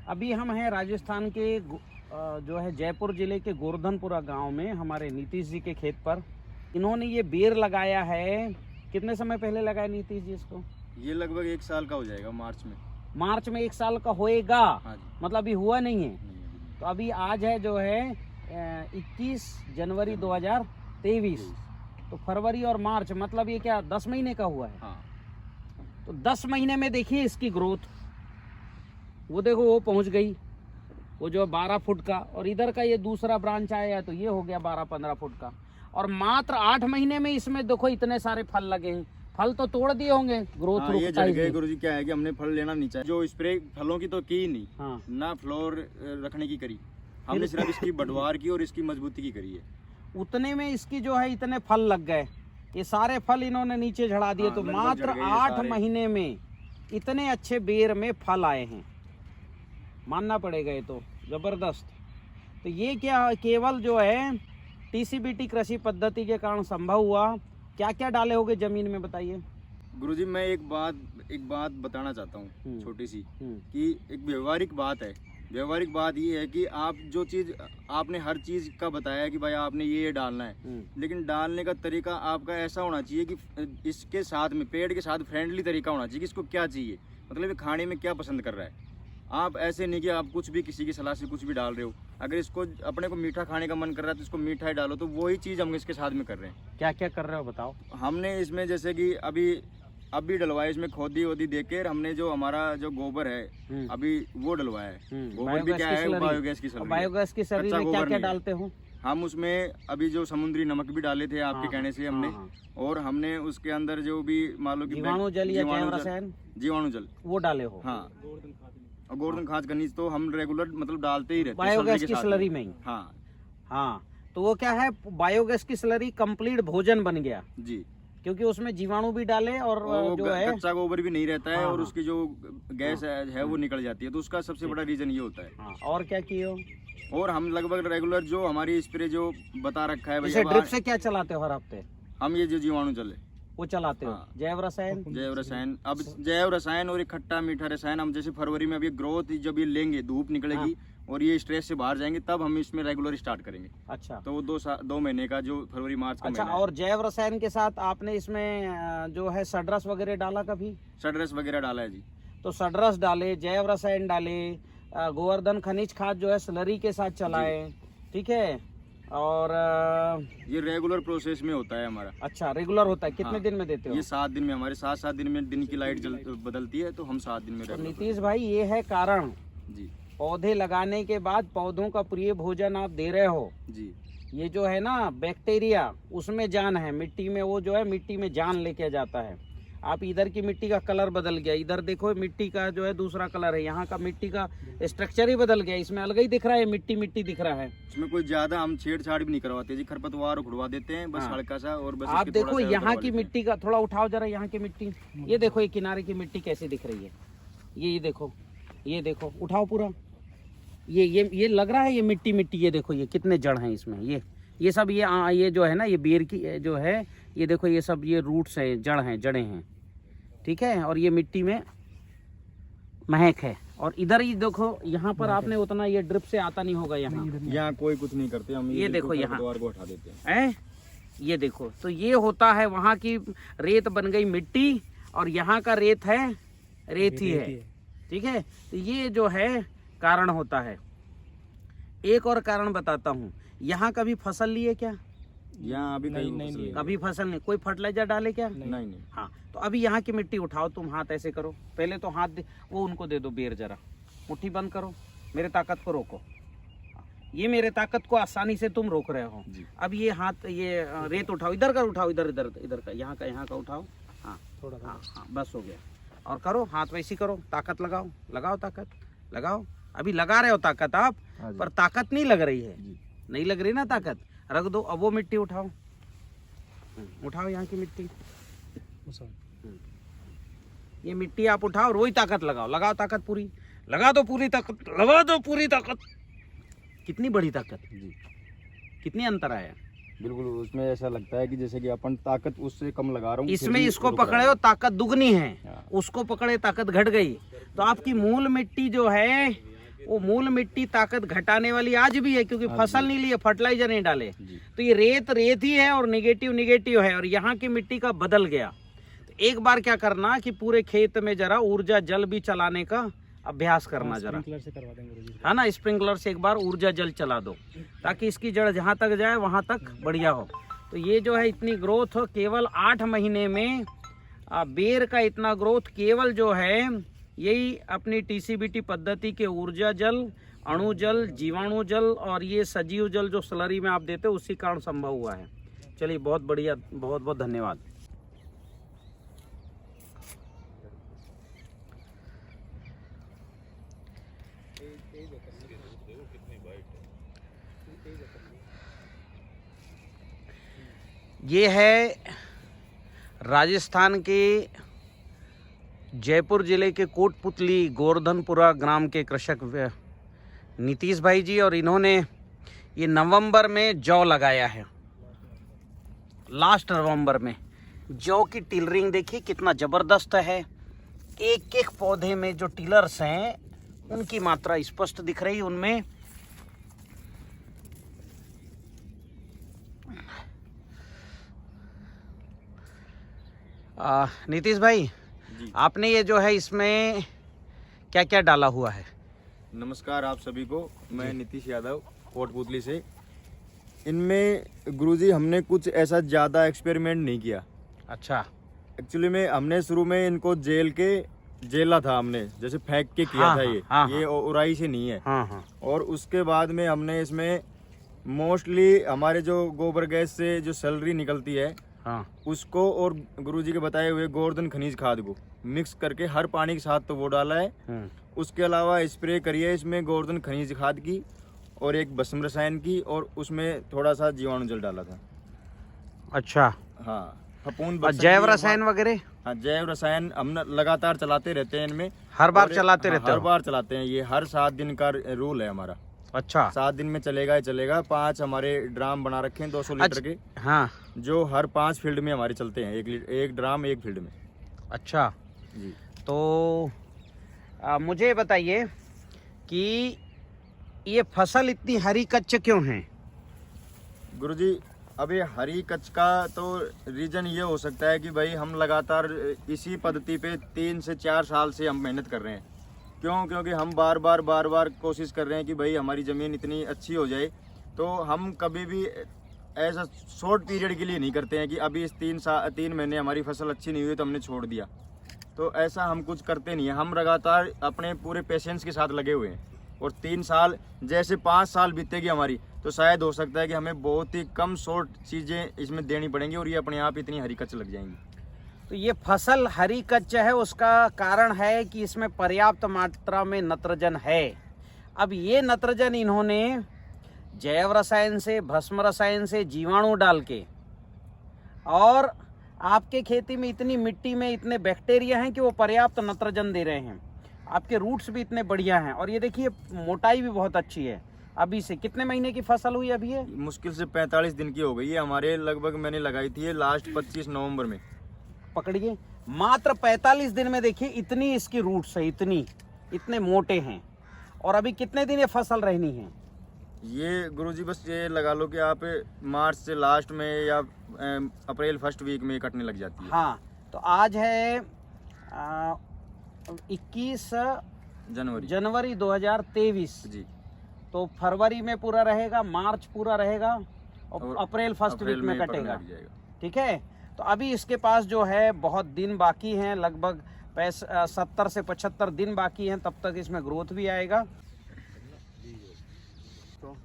अभी हम हैं राजस्थान के जो है जयपुर जिले के गोवर्धनपुरा गांव में, हमारे नीतीश जी के खेत पर। इन्होंने ये बेर लगाया है। कितने समय पहले लगाया नीतीश जी इसको? ये लगभग 1 साल का हो जाएगा मार्च में। मार्च में 1 साल का होएगा। हाँ जी। मतलब अभी हुआ नहीं है। नहीं, अभी तो अभी आज है जो है 21 जनवरी 2023। तो फरवरी और मार्च मतलब ये क्या 10 महीने का हुआ है? हाँ। तो 10 महीने में देखिए इसकी ग्रोथ। वो देखो वो पहुंच गई, वो जो 12 फुट का, और इधर का ये दूसरा ब्रांच आया तो ये हो गया 12-15 फुट का। और मात्र 8 महीने में इसमें देखो इतने सारे फल लगे हैं। फल तो तोड़ दिए होंगे, ग्रोथ हाँ, ये रुकता जड़ ही गए नहीं। गुरुजी। क्या है कि हमने फल लेना नहीं चाहिए। जो स्प्रे फलों की तो की ही नहीं, हाँ। ना फ्लोर रखने की करी। हमने सिर्फ इसकी बढ़वार की और इसकी मजबूती की करी है। उतने में इसकी जो है इतने फल लग गए। ये सारे फल इन्होंने नीचे झड़ा दिए। हाँ, तो लगभग मात्र झड़ गए ये 8 सारे। महीने में इतने अच्छे बेर में फल आए हैं, मानना पड़ेगा। ये तो जबरदस्त। तो ये क्या केवल जो है टीसीबीटी कृषि पद्धति के कारण संभव हुआ। क्या क्या डाले होगे जमीन में बताइए? गुरुजी मैं एक बात बताना चाहता हूँ छोटी सी, कि एक व्यवहारिक बात है। व्यवहारिक बात ये है कि आप जो चीज़ आपने हर चीज़ का बताया कि भाई आपने ये डालना है, लेकिन डालने का तरीका आपका ऐसा होना चाहिए कि इसके साथ में पेड़ के साथ फ्रेंडली तरीका होना चाहिए कि इसको क्या चाहिए, मतलब ये खाने में क्या पसंद कर रहा है। आप ऐसे नहीं कि आप कुछ भी किसी की सलाह से कुछ भी डाल रहे हो। अगर इसको अपने को मीठा खाने का मन कर रहा है तो इसको मीठा ही डालो। तो वही चीज़ हम इसके साथ में कर रहे हैं। क्या क्या कर रहे हो बताओ? हमने इसमें जैसे कि अभी डलवाया, इसमें खोदी वोदी देकर हमने जो हमारा जो गोबर है अभी वो डलवाया है। गोबर भी क्या है, बायोगैस की स्लरी। बायोगैस की स्लरी में क्या क्या डालते हो? हम उसमें अभी जो समुद्री नमक भी डाले थे आपके कहने से हमने। और हमने उसके अंदर जो भी मान लो कि जीवाणु जल या जैव रसायन, जीवाणु जल वो डाले हो? हाँ। और गोवर्धन खाद खनिज तो हम रेगुलर मतलब डालते ही रहते हैं बायोगैस की स्लरी में ही। हाँ हाँ। तो वो क्या है, बायोगैस की स्लरी कंप्लीट भोजन बन गया जी, क्योंकि उसमें जीवाणु भी डाले और जो है कच्चा गोबर भी नहीं रहता है। हाँ, और उसकी जो गैस है वो निकल जाती है। तो उसका सबसे बड़ा रीजन ये होता है। हाँ। और क्या किए हो? और हम लगभग रेगुलर जो हमारी स्प्रे जो बता रखा है जैसे ड्रिप से क्या चलाते हो हर हफ्ते? हम ये जो जीवाणु जल है वो चलाते हो। हाँ। जैव रसायन? जैव रसायन। अब जैव रसायन और एक खट्टा मीठा रसायन हम जैसे फरवरी में अभी ग्रोथ जब ये लेंगे, धूप निकलेगी और ये स्ट्रेस से बाहर जाएंगे, तब हम इसमें रेगुलर स्टार्ट करेंगे। अच्छा। तो वो 2 महीने का जो फरवरी मार्च का अच्छा। महीना है। और जैव रसायन के साथ आपने इसमें जो है सडरस वगैरह डाला कभी? सडरस वगैरह डाला है जी। तो सडरस डाले, जैव रसायन डाले, गोवर्धन खनिज खाद जो है स्लरी के साथ चलाए, ठीक है। और ये रेगुलर प्रोसेस में होता है हमारा। अच्छा, रेगुलर होता है। कितने हाँ। दिन में देते हो? ये 7 दिन में, हमारे 7 दिन में दिन की लाइट बदलती है, तो हम 7 दिन में तो regular नीतीश भाई ये है कारण, जी पौधे लगाने के बाद पौधों का प्रिय भोजन आप दे रहे हो। जी। ये जो है ना बैक्टीरिया, उसमें जान है। मिट्टी में वो जो है मिट्टी में जान लेके जाता है। आप इधर की मिट्टी का कलर बदल गया, इधर देखो मिट्टी का जो है दूसरा कलर है, यहाँ का मिट्टी का स्ट्रक्चर ही बदल गया। इसमें अलग ही दिख रहा है, मिट्टी मिट्टी दिख रहा है। इसमें कोई ज्यादा हम छेड़छाड़ भी नहीं करवाते जी। खरपतवार उखड़वा देते हैं बस हाँ। हल्का सा। और बस आप इसके देखो थोड़ा सा यहाँ उखड़वा की लेते हैं। मिट्टी का थोड़ा उठाओ जरा, यहाँ की मिट्टी। ये देखो ये किनारे की मिट्टी कैसी दिख रही है। ये देखो, ये देखो, उठाओ पूरा। ये लग रहा है ये मिट्टी मिट्टी। ये देखो ये कितने जड़ हैं इसमें। ये सब ये जो है ना ये बेर की जो है, ये देखो ये सब ये रूट्स है, जड़ हैं, जड़ें हैं, ठीक है। और ये मिट्टी में महक है। और इधर ही देखो, यहाँ पर आपने उतना ये ड्रिप से आता नहीं होगा यहाँ कोई कुछ नहीं करते हम। ये देखो यहाँ खरपतवार को हटा देते हैं। ये देखो। तो ये होता है, वहाँ की रेत बन गई मिट्टी और यहाँ का रेत है, रेत ही है, ठीक है। तो ये जो है कारण होता है। एक और कारण बताता हूँ, यहाँ कभी फसल लिए क्या? यहाँ अभी कभी फसल नहीं। कोई फर्टिलाइजर डाले क्या? नहीं। हाँ। तो अभी यहाँ की मिट्टी उठाओ तुम, हाथ ऐसे करो पहले तो, हाथ वो उनको दे दो बेर, जरा मुट्ठी बंद करो, मेरे ताकत को रोको। ये मेरे ताकत को आसानी से तुम रोक रहे हो। अब ये हाथ, ये रेत उठाओ, इधर का उठाओ, इधर का, यहाँ का उठाओ। हाँ थोड़ा। हाँ बस हो गया। और करो हाथ वैसी करो, ताकत लगाओ ताकत लगाओ। अभी लगा रहे हो ताकत आप, पर ताकत नहीं लग रही है। नहीं लग रही ना ताकत, रख दो। अब वो मिट्टी उठाओ, उठाओ यहाँ की मिट्टी। ये मिट्टी आप उठाओ और वही ताकत लगाओ ताकत पूरी। लगा दो पूरी ताकत। कितनी बड़ी ताकत जी, कितनी अंतर आया। बिल्कुल। उसमें ऐसा लगता है कि जैसे कि अपन ताकत उससे कम लगा रहा हूँ। इसमें इसको पकड़े हो ताकत दुगनी है, उसको पकड़े ताकत घट गई। तो आपकी मूल मिट्टी जो है वो मूल मिट्टी ताकत घटाने वाली आज भी है, क्योंकि फसल नहीं लिए, फर्टिलाइजर नहीं डाले, तो ये रेत ही है और निगेटिव है, और यहाँ की मिट्टी का बदल गया। तो एक बार क्या करना कि पूरे खेत में जरा ऊर्जा जल भी चलाने का अभ्यास करना जरा, से करवा देंगे है ना, स्प्रिंकलर से एक बार ऊर्जा जल चला दो, ताकि इसकी जड़ जहाँ तक जाए वहाँ तक बढ़िया हो। तो ये जो है इतनी ग्रोथ केवल 8 महीने में, बेर का इतना ग्रोथ केवल जो है यही अपनी TCBT पद्धति के ऊर्जा जल, अणु जल, जीवाणु जल और ये सजीव जल जो स्लरी में आप देते हो उसी कारण संभव हुआ है। चलिए बहुत बढ़िया, बहुत बहुत धन्यवाद। ये है राजस्थान के जयपुर जिले के कोटपुतली गोवर्धनपुरा ग्राम के कृषक नीतीश भाई जी, और इन्होंने ये नवंबर में जौ लगाया है, लास्ट नवंबर में। जौ की टिलरिंग देखिए कितना ज़बरदस्त है, एक एक पौधे में जो टिलर्स हैं उनकी मात्रा स्पष्ट दिख रही, उनमें नीतीश भाई आपने ये जो है इसमें क्या क्या डाला हुआ है? नमस्कार आप सभी को, मैं नीतीश यादव कोटपुतली से। इनमें गुरुजी हमने कुछ ऐसा ज़्यादा एक्सपेरिमेंट नहीं किया। अच्छा। एक्चुअली में हमने शुरू में इनको जेला था हमने, जैसे फेंक के किया हाँ, था हाँ, ये उड़ाई से नहीं है। हाँ हाँ। और उसके बाद में हमने इसमें मोस्टली हमारे जो गोबर गैस से जो सैलरी निकलती है हाँ, उसको और गुरुजी के बताए हुए गोवर्धन खनिज खाद को मिक्स करके हर पानी के साथ तो वो डाला है। उसके अलावा स्प्रे करिए इसमें गोवर्धन खनिज खाद की और एक भस्म रसायन की, और उसमें थोड़ा सा जीवाणु जल डाला था। अच्छा। हाँ, जैव रसायन वगैरह? हाँ, जैव रसायन हम लगातार चलाते रहते हैं इनमें, हर बार चलाते रहते हर बार चलाते हैं। ये हर 7 दिन का रूल है हमारा। अच्छा। 7 दिन में चलेगा ही चलेगा। 5 हमारे ड्राम बना रखे हैं 200 लीटर के। हाँ, जो हर 5 फील्ड में हमारे चलते हैं, एक ड्राम 1 फील्ड में। अच्छा जी। तो मुझे बताइए कि ये फसल इतनी हरी कच्च क्यों है? गुरुजी अभी हरी कच्च का तो रीजन ये हो सकता है कि भाई हम लगातार इसी पद्धति पे 3 से 4 साल से हम मेहनत कर रहे हैं। क्योंकि हम बार बार कोशिश कर रहे हैं कि भाई हमारी ज़मीन इतनी अच्छी हो जाए। तो हम कभी भी ऐसा शॉर्ट पीरियड के लिए नहीं करते हैं कि अभी इस 3 महीने हमारी फसल अच्छी नहीं हुई तो हमने छोड़ दिया। तो ऐसा हम कुछ करते नहीं है। हम लगातार अपने पूरे पेशेंस के साथ लगे हुए हैं, और 3 साल जैसे 5 साल बीतेगी हमारी, तो शायद हो सकता है कि हमें बहुत ही कम शॉर्ट चीज़ें इसमें देनी पड़ेंगी और ये अपने आप इतनी हरी कच्च लग जाएंगी। तो ये फसल हरी कच्च है, उसका कारण है कि इसमें पर्याप्त मात्रा में नत्रजन है। अब ये नत्रजन इन्होंने जैव रसायन से, भस्म रसायन से, जीवाणु डाल के, और आपके खेती में इतनी मिट्टी में इतने बैक्टीरिया हैं कि वो पर्याप्त नत्रजन दे रहे हैं। आपके रूट्स भी इतने बढ़िया हैं, और ये देखिए मोटाई भी बहुत अच्छी है। अभी से कितने महीने की फसल हुई अभी? ये मुश्किल से 45 दिन की हो गई है हमारे। लगभग मैंने लगाई थी लास्ट 25 नवंबर में। पकड़िए, मात्र 45 दिन में देखिए इतनी इसकी रूट्स है, इतने मोटे हैं। और अभी कितने दिन ये फसल रहनी है? ये गुरुजी बस ये लगा लो कि आप मार्च से लास्ट में या अप्रैल फर्स्ट वीक में कटने लग जाती है। हाँ, तो आज है 21 जनवरी 2023 जी। तो फरवरी में पूरा रहेगा, मार्च पूरा रहेगा, और अप्रैल फर्स्ट वीक में कटेगा। ठीक है। तो अभी इसके पास जो है बहुत दिन बाकी हैं, लगभग 70 से 75 दिन बाकी हैं, तब तक इसमें ग्रोथ भी आएगा। तो